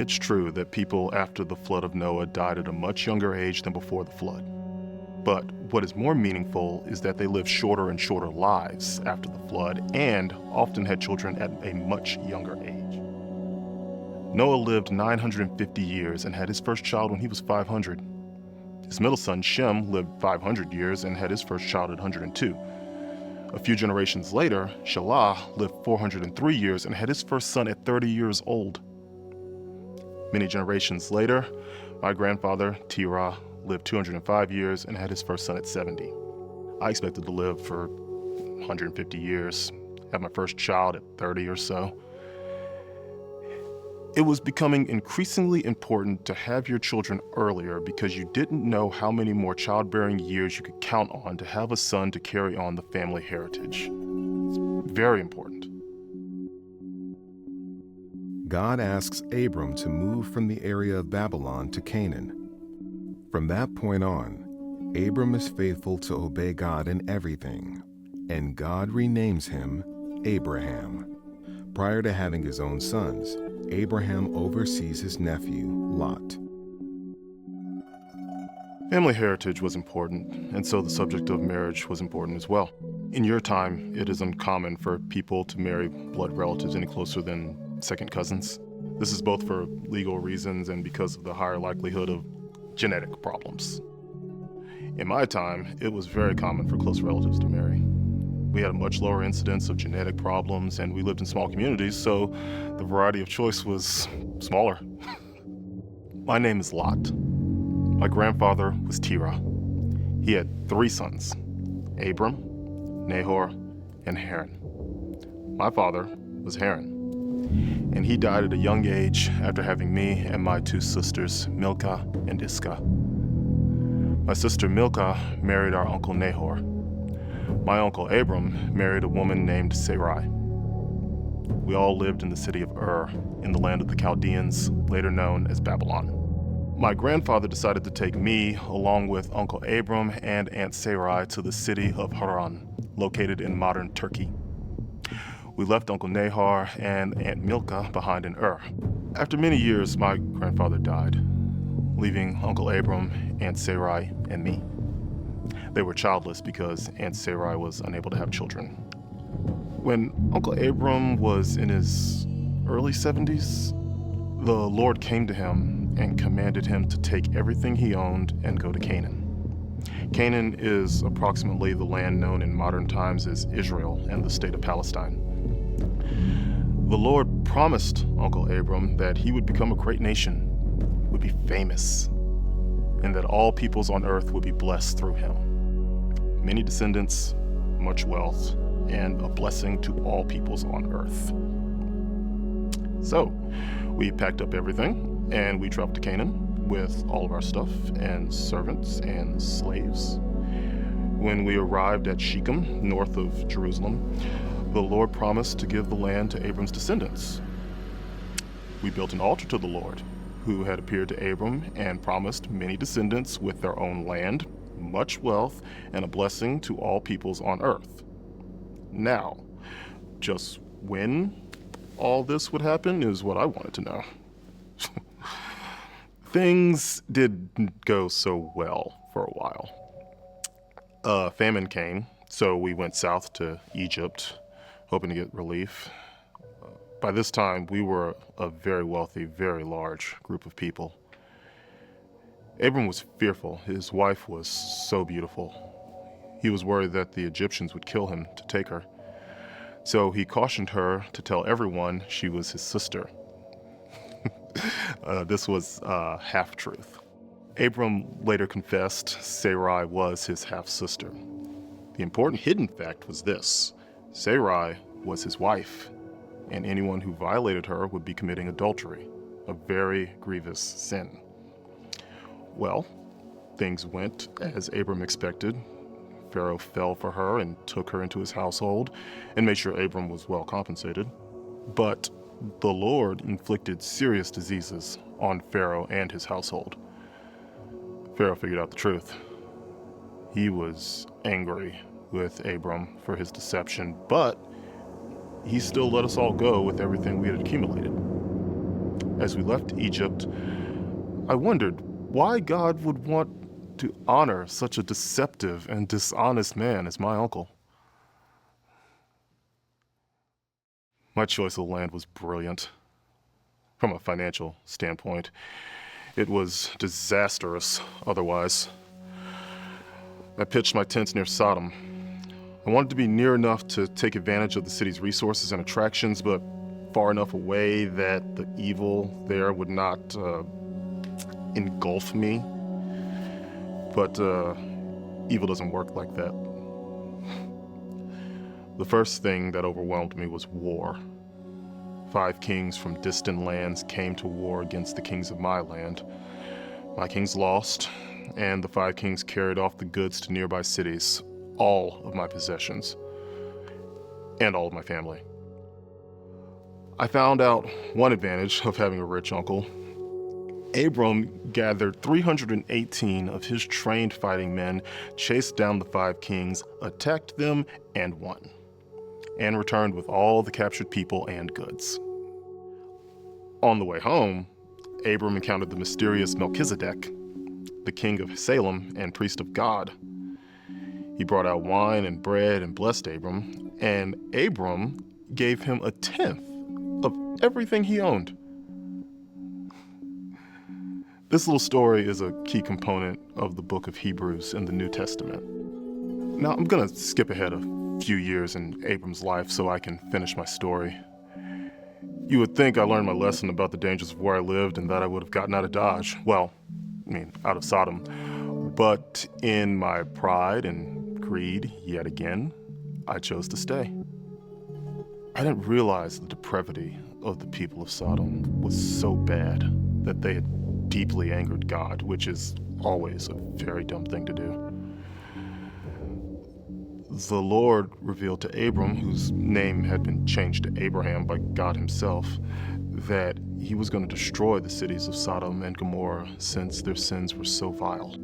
It's true that people after the flood of Noah died at a much younger age than before the flood. But what is more meaningful is that they lived shorter and shorter lives after the flood and often had children at a much younger age. Noah lived 950 years and had his first child when he was 500. His middle son, Shem, lived 500 years and had his first child at 102. A few generations later, Shelah lived 403 years and had his first son at 30 years old. Many generations later, my grandfather, Terah, lived 205 years and had his first son at 70. I expected to live for 150 years, have my first child at 30 or so. It was becoming increasingly important to have your children earlier because you didn't know how many more childbearing years you could count on to have a son to carry on the family heritage. It's very important. God asks Abram to move from the area of Babylon to Canaan. From that point on, Abram is faithful to obey God in everything, and God renames him Abraham. Prior to having his own sons, Abraham oversees his nephew, Lot. Family heritage was important, and so the subject of marriage was important as well. In your time, it is uncommon for people to marry blood relatives any closer than second cousins. This is both for legal reasons and because of the higher likelihood of genetic problems. In my time, it was very common for close relatives to marry. We had a much lower incidence of genetic problems, and we lived in small communities, so the variety of choice was smaller. My name is Lot. My grandfather was Terah. He had 3 sons, Abram, Nahor, and Haran. My father was Haran, and he died at a young age after having me and my 2 sisters, Milcah and Iscah. My sister Milcah married our uncle Nahor. My uncle Abram married a woman named Sarai. We all lived in the city of Ur, in the land of the Chaldeans, later known as Babylon. My grandfather decided to take me, along with Uncle Abram and Aunt Sarai, to the city of Haran, located in modern Turkey. We left Uncle Nahor and Aunt Milcah behind in Ur. After many years, my grandfather died, leaving Uncle Abram, Aunt Sarai, and me. They were childless because Aunt Sarai was unable to have children. When Uncle Abram was in his early 70s, the Lord came to him and commanded him to take everything he owned and go to Canaan. Canaan is approximately the land known in modern times as Israel and the state of Palestine. The Lord promised Uncle Abram that he would become a great nation, would be famous, and that all peoples on earth would be blessed through him. Many descendants, much wealth, and a blessing to all peoples on earth. So, we packed up everything, and we traveled to Canaan with all of our stuff and servants and slaves. When we arrived at Shechem, north of Jerusalem, the Lord promised to give the land to Abram's descendants. We built an altar to the Lord, who had appeared to Abram and promised many descendants with their own land, much wealth, and a blessing to all peoples on earth. Now, just when all this would happen is what I wanted to know. Things didn't go so well for a while. Famine came, so we went south to Egypt, hoping to get relief. By this time, we were a very wealthy, very large group of people. Abram was fearful. His wife was so beautiful. He was worried that the Egyptians would kill him to take her. So he cautioned her to tell everyone she was his sister. This was half-truth. Abram later confessed Sarai was his half-sister. The important hidden fact was this: Sarai was his wife, and anyone who violated her would be committing adultery, a very grievous sin. Well, things went as Abram expected. Pharaoh fell for her and took her into his household and made sure Abram was well compensated. But the Lord inflicted serious diseases on Pharaoh and his household. Pharaoh figured out the truth. He was angry with Abram for his deception, but he still let us all go with everything we had accumulated. as we left Egypt, I wondered why God would want to honor such a deceptive and dishonest man as my uncle. My choice of land was brilliant. From a financial standpoint, it was disastrous otherwise. I pitched my tents near Sodom. I wanted to be near enough to take advantage of the city's resources and attractions, but far enough away that the evil there would not engulf me. But evil doesn't work like that. The first thing that overwhelmed me was war. 5 kings from distant lands came to war against the kings of my land. My kings lost, and the 5 kings carried off the goods to nearby cities, all of my possessions, and all of my family. I found out one advantage of having a rich uncle. Abram gathered 318 of his trained fighting men, chased down the 5 kings, attacked them, and won, and returned with all the captured people and goods. On the way home, Abram encountered the mysterious Melchizedek, the king of Salem and priest of God. He brought out wine and bread and blessed Abram, and Abram gave him 1/10 of everything he owned. This little story is a key component of the book of Hebrews in the New Testament. Now, I'm going to skip ahead a few years in Abram's life so I can finish my story. You would think I learned my lesson about the dangers of where I lived and that I would have gotten out of Dodge. Well, out of Sodom. But in my pride and greed, yet again, I chose to stay. I didn't realize the depravity of the people of Sodom was so bad that they had deeply angered God, which is always a very dumb thing to do. The Lord revealed to Abram, whose name had been changed to Abraham by God himself, that he was going to destroy the cities of Sodom and Gomorrah since their sins were so vile.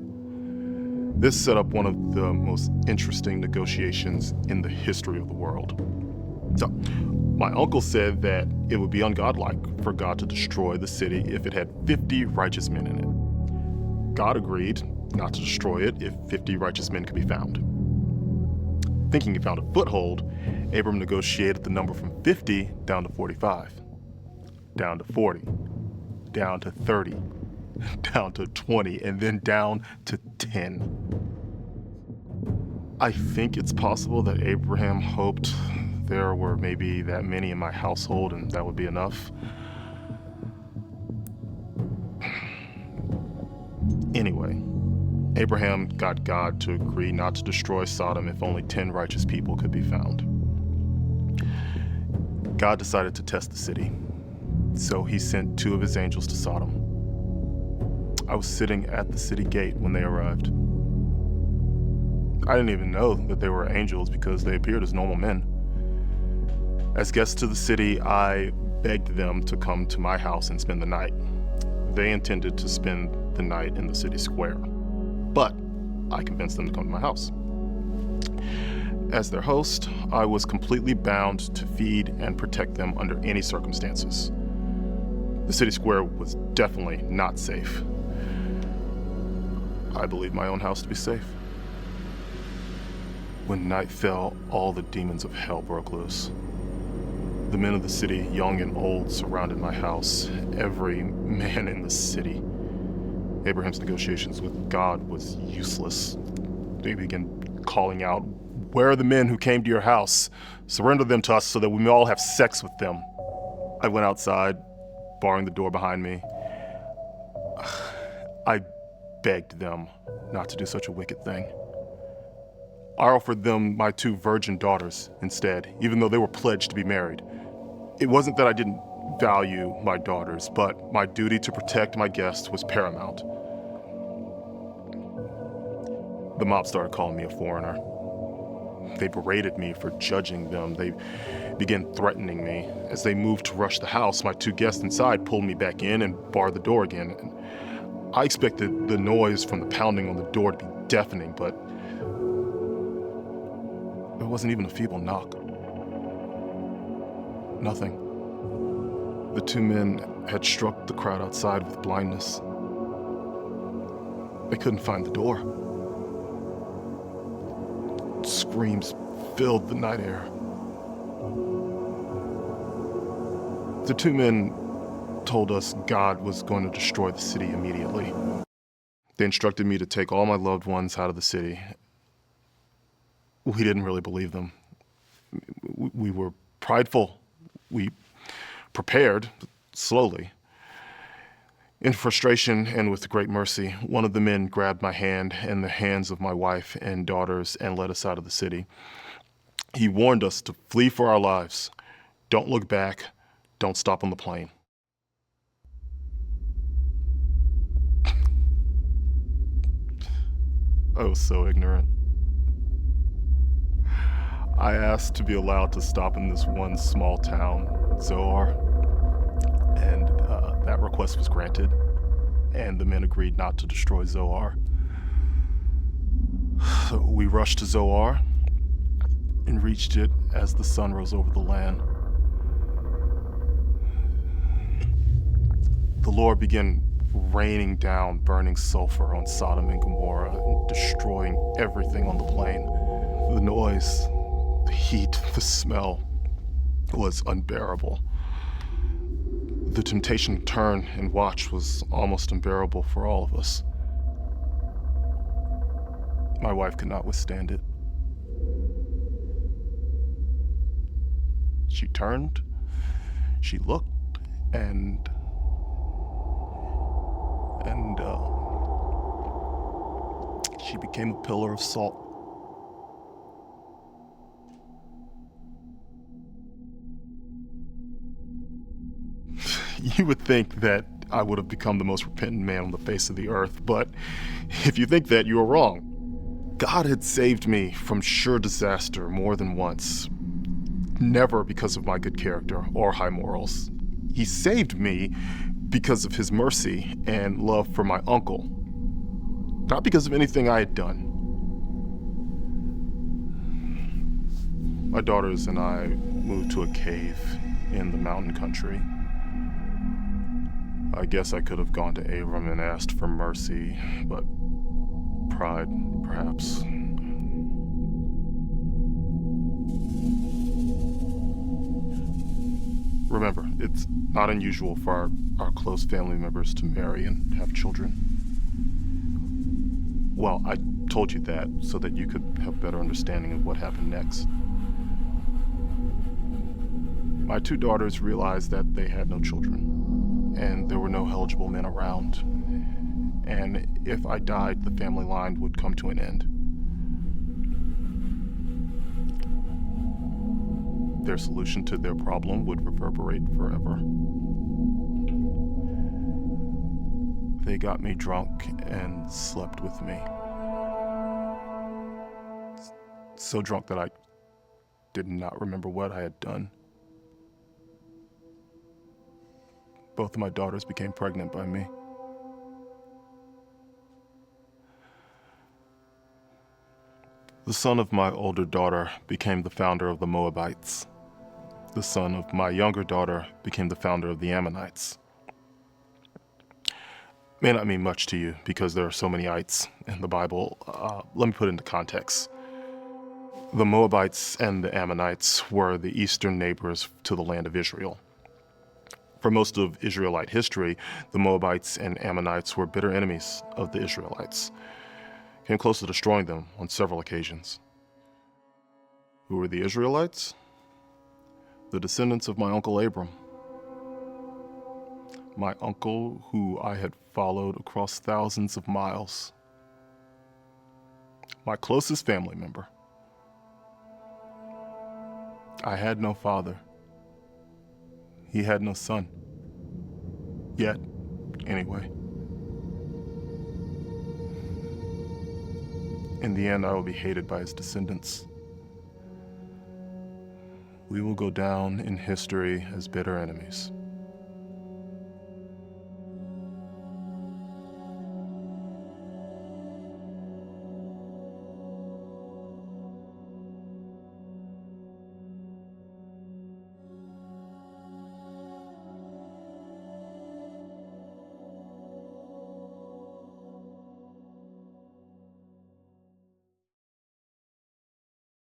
This set up one of the most interesting negotiations in the history of the world. So, my uncle said that it would be ungodlike for God to destroy the city if it had 50 righteous men in it. God agreed not to destroy it if 50 righteous men could be found. Thinking he found a foothold, Abram negotiated the number from 50 down to 45, down to 40, down to 30, down to 20, and then down to 10. I think it's possible that Abraham hoped there were maybe that many in my household and that would be enough. Anyway, Abraham got God to agree not to destroy Sodom if only 10 righteous people could be found. God decided to test the city, so he sent 2 of his angels to Sodom. I was sitting at the city gate when they arrived. I didn't even know that they were angels because they appeared as normal men. As guests to the city, I begged them to come to my house and spend the night. They intended to spend the night in the city square, but I convinced them to come to my house. As their host, I was completely bound to feed and protect them under any circumstances. The city square was definitely not safe. I believed my own house to be safe. When night fell, all the demons of hell broke loose. The men of the city, young and old, surrounded my house, every man in the city. Abraham's negotiations with God was useless. They began calling out, "Where are the men who came to your house? Surrender them to us so that we may all have sex with them." I went outside, barring the door behind me. I begged them not to do such a wicked thing. I offered them my 2 virgin daughters instead, even though they were pledged to be married. It wasn't that I didn't value my daughters, but my duty to protect my guests was paramount. The mob started calling me a foreigner. They berated me for judging them. They began threatening me. As they moved to rush the house, my 2 guests inside pulled me back in and barred the door again. I expected the noise from the pounding on the door to be deafening, but it wasn't even a feeble knock. Nothing. The two men had struck the crowd outside with blindness. They couldn't find the door. Screams filled the night air. The two men told us God was going to destroy the city immediately. They instructed me to take all my loved ones out of the city. We didn't really believe them. We were prideful. We prepared slowly. In frustration and with great mercy, one of the men grabbed my hand and the hands of my wife and daughters and led us out of the city. He warned us to flee for our lives. Don't look back. Don't stop on the plane. I was so ignorant. I asked to be allowed to stop in this one small town, Zoar, and that request was granted, and the men agreed not to destroy Zoar. So we rushed to Zoar and reached it as the sun rose over the land. The Lord began raining down burning sulfur on Sodom and Gomorrah and destroying everything on the plain. The noise, the heat, the smell was unbearable. The temptation to turn and watch was almost unbearable for all of us. My wife could not withstand it. She turned, she looked, and she became a pillar of salt. You would think that I would have become the most repentant man on the face of the earth, but if you think that, you are wrong. God had saved me from sure disaster more than once, never because of my good character or high morals. He saved me because of his mercy and love for my uncle, not because of anything I had done. My daughters and I moved to a cave in the mountain country. I guess I could have gone to Abram and asked for mercy, but pride, perhaps. Remember, it's not unusual for our close family members to marry and have children. Well, I told you that so that you could have a better understanding of what happened next. My two daughters realized that they had no children, and there were no eligible men around. And if I died, the family line would come to an end. Their solution to their problem would reverberate forever. They got me drunk and slept with me. So drunk that I did not remember what I had done. Both of my daughters became pregnant by me. The son of my older daughter became the founder of the Moabites. The son of my younger daughter became the founder of the Ammonites. May not mean much to you because there are so many ites in the Bible. Let me put it into context. The Moabites and the Ammonites were the eastern neighbors to the land of Israel. For most of Israelite history, the Moabites and Ammonites were bitter enemies of the Israelites. Came close to destroying them on several occasions. Who were the Israelites? The descendants of my uncle Abram. My uncle who I had followed across thousands of miles. My closest family member. I had no father. He had no son. Yet, anyway. In the end, I will be hated by his descendants. We will go down in history as bitter enemies.